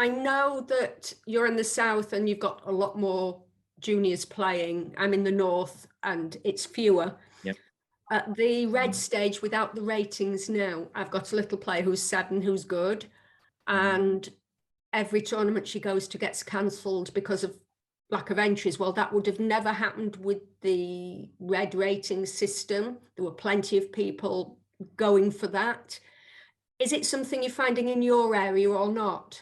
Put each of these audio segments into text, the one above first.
I know that you're in the south and you've got a lot more juniors playing. I'm in the north and it's fewer. Yep. At the red stage, without the ratings now, I've got a little player who's 7, who's good, and every tournament she goes to gets cancelled because of lack of entries. Well, that would have never happened with the red rating system. There were plenty of people going for that. Is it something you're finding in your area or not?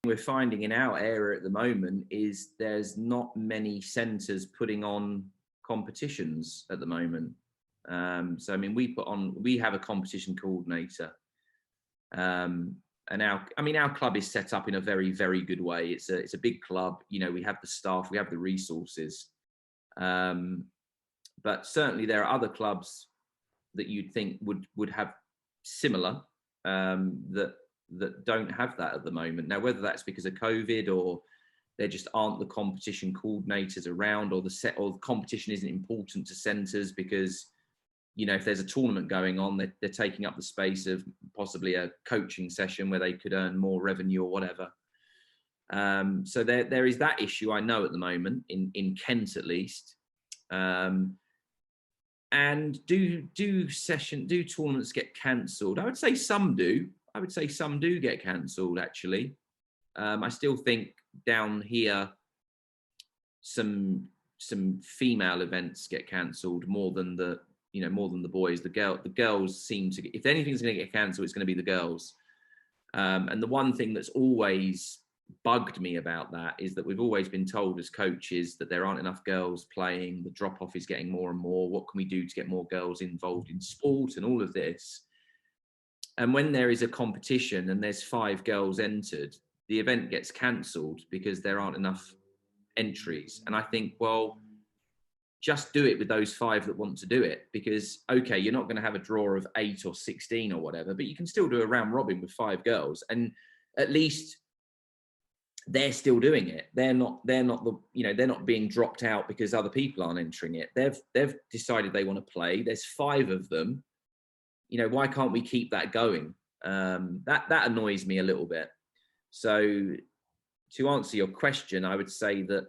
We're finding in our area at the moment is there's not many centres putting on competitions at the moment. So I mean, we have a competition coordinator, and our club is set up in a very, very good way. It's a big club. You know, we have the staff, we have the resources, but certainly there are other clubs that you'd think would have similar, that don't have that at the moment. Now, whether that's because of COVID or there just aren't the competition coordinators around, or the competition isn't important to centres because, you know, if there's a tournament going on, they're taking up the space of possibly a coaching session where they could earn more revenue or whatever. So there is that issue, I know, at the moment in Kent at least. And do tournaments get cancelled? I would say some do. I would say some do get cancelled, actually. I still think down here some female events get cancelled more than the boys. The girls seem to, if anything's going to get cancelled, it's going to be the girls. And the one thing that's always bugged me about that is that we've always been told as coaches that there aren't enough girls playing, the drop-off is getting more and more, what can we do to get more girls involved in sport and all of this. And when there is a competition and there's 5 girls entered, the event gets cancelled because there aren't enough entries. And I think, well, just do it with those 5 that want to do it, because, okay, you're not going to have a draw of 8 or 16 or whatever, but you can still do a round robin with 5 girls, and at least they're still doing it. They're not being dropped out because other people aren't entering it. They've decided they want to play. There's 5 of them. You know, why can't we keep that going? That annoys me a little bit. So to answer your question, I would say that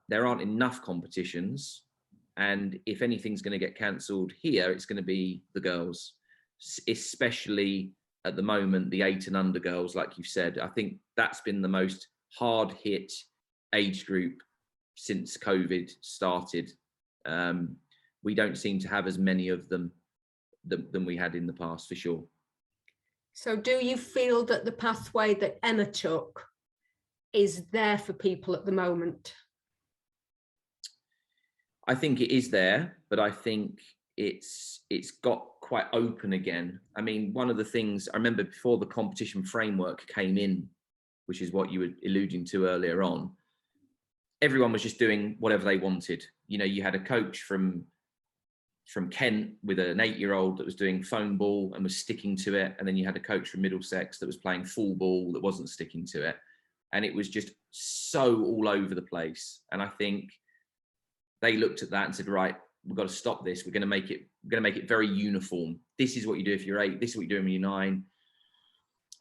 there aren't enough competitions. And if anything's going to get cancelled here, it's going to be the girls, especially at the moment, the 8 and under girls, like you've said. I think that's been the most hard hit age group since COVID started. We don't seem to have as many of them than we had in the past, for sure. So do you feel that the pathway that Emma took is there for people at the moment? I think it is there, but I think it's got quite open again. I mean, one of the things I remember before the competition framework came in, which is what you were alluding to earlier on, everyone was just doing whatever they wanted. You know, you had a coach from Kent with an 8-year-old that was doing phone ball and was sticking to it. And then you had a coach from Middlesex that was playing full ball that wasn't sticking to it. And it was just so all over the place. And I think they looked at that and said, right, we've got to stop this. We're going to make it very uniform. This is what you do if you're 8. This is what you do when you're 9.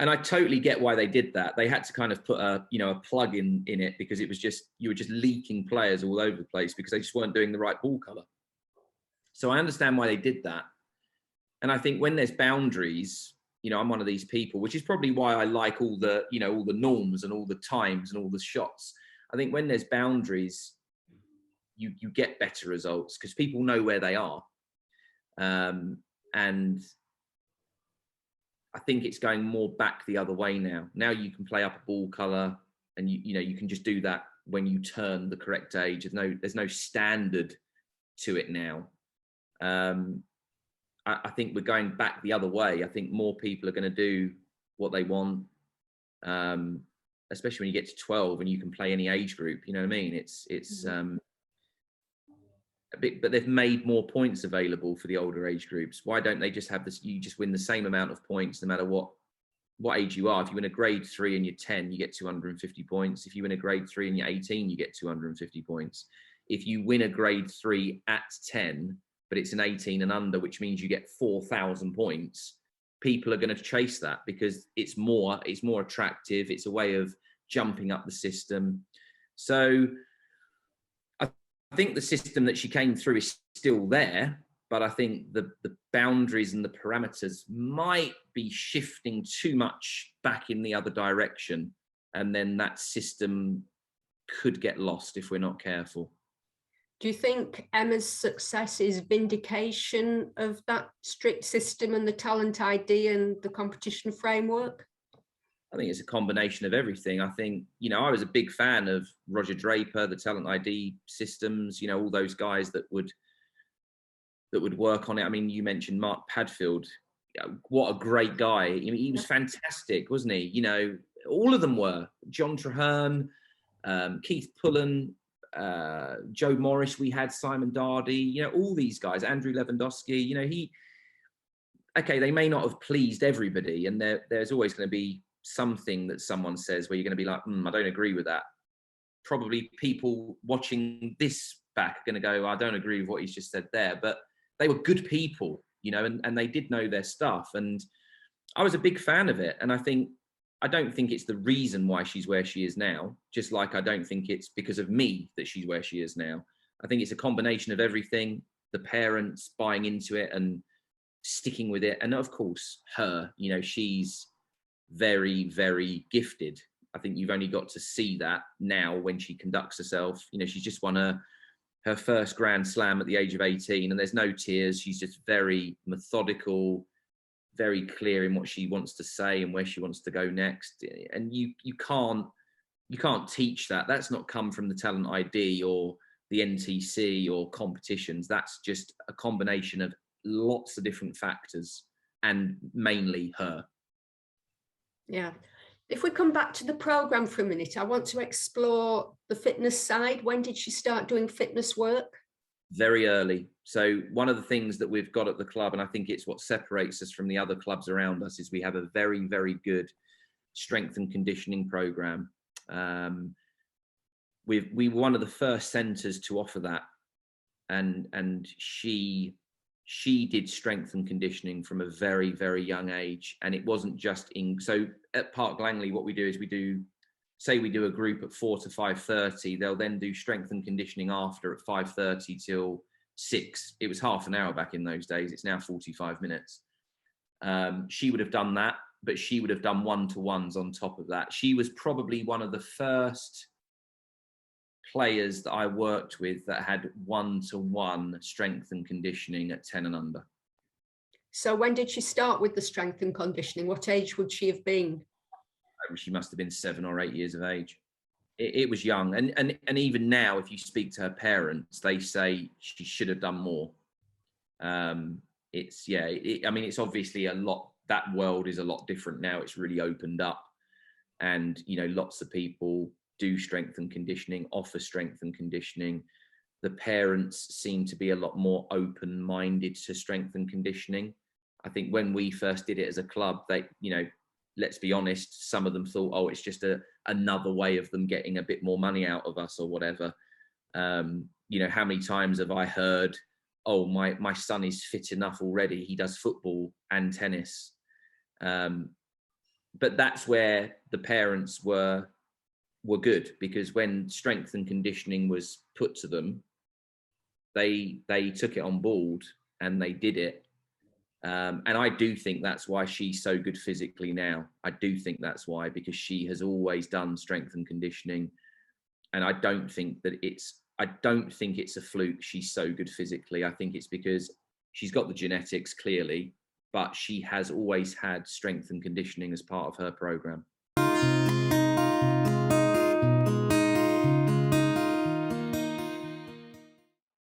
And I totally get why they did that. They had to kind of put a plug in it, because it was just, you were just leaking players all over the place because they just weren't doing the right ball colour. So I understand why they did that. And I think when there's boundaries, you know, I'm one of these people, which is probably why I like all the norms and all the times and all the shots. I think when there's boundaries, you get better results because people know where they are. And I think it's going more back the other way now. Now you can play up a ball colour, and you can just do that when you turn the correct age. There's no standard to it now. I think we're going back the other way. I think more people are going to do what they want, especially when you get to 12 and you can play any age group. You know what I mean? It's a bit, but they've made more points available for the older age groups. Why don't they just have this? You just win the same amount of points no matter what age you are. If you win a grade 3 and you're 10, you get 250 points. If you win a grade 3 and you're 18, you get 250 points. If you win a grade 3 at 10, but it's an 18 and under, which means you get 4,000 points, people are going to chase that because it's more attractive. It's a way of jumping up the system. So I think the system that she came through is still there, but I think the boundaries and the parameters might be shifting too much back in the other direction. And then that system could get lost if we're not careful. Do you think Emma's success is vindication of that strict system and the talent ID and the competition framework? I think it's a combination of everything. I think, I was a big fan of Roger Draper, the talent ID systems, all those guys that would work on it. I mean, you mentioned Mark Padfield. What a great guy. I mean, he was fantastic, wasn't he? All of them were. John Traherne, Keith Pullen, Joe Morris, we had Simon Dardy, all these guys, Andrew Lewandowski, they may not have pleased everybody, and there's always going to be something that someone says where you're going to be like, I don't agree with that. Probably people watching this back are going to go, I don't agree with what he's just said there, but they were good people, and they did know their stuff, and I was a big fan of it. And I don't think it's the reason why she's where she is now, just like I don't think it's because of me that she's where she is now. I think it's a combination of everything, the parents buying into it and sticking with it. And of course, her, she's very, very gifted. I think you've only got to see that now when she conducts herself. She's just won her first Grand Slam at the age of 18, and there's no tears. She's just very methodical, very clear in what she wants to say and where she wants to go next. And you can't teach that. That's not come from the talent ID or the NTC or competitions. That's just a combination of lots of different factors, and mainly her. Yeah. If we come back to the program for a minute, I want to explore the fitness side. When did she start doing fitness work? Very early. So one of the things that we've got at the club, and I think it's what separates us from the other clubs around us, is we have a very, very good strength and conditioning program. We were one of the first centres to offer that, and she did strength and conditioning from a very, very young age. And it wasn't just so at Park Langley, what we do is we do a group at 4 to 5:30, they'll then do strength and conditioning after at 5:30 till 6. It was half an hour back in those days. It's now 45 minutes. She would have done that, but she would have done one-to-ones on top of that. She was probably one of the first players that I worked with that had one-to-one strength and conditioning at 10 and under. So when did she start with the strength and conditioning? What age would she have been? She must have been 7 or 8 years of age. It was young. And even now, if you speak to her parents, they say she should have done more. It's obviously a lot, that world is a lot different now. It's really opened up, and, lots of people do strength and conditioning, offer strength and conditioning. The parents seem to be a lot more open-minded to strength and conditioning. I think when we first did it as a club, they, let's be honest, some of them thought, oh, it's just another way of them getting a bit more money out of us or whatever. How many times have I heard, oh, my son is fit enough already, he does football and tennis. But that's where the parents were good, because when strength and conditioning was put to them, they took it on board and they did it. And I do think that's why she's so good physically now. I do think that's why, because she has always done strength and conditioning. And I don't think it's a fluke she's so good physically. I think it's because she's got the genetics, clearly, but she has always had strength and conditioning as part of her program.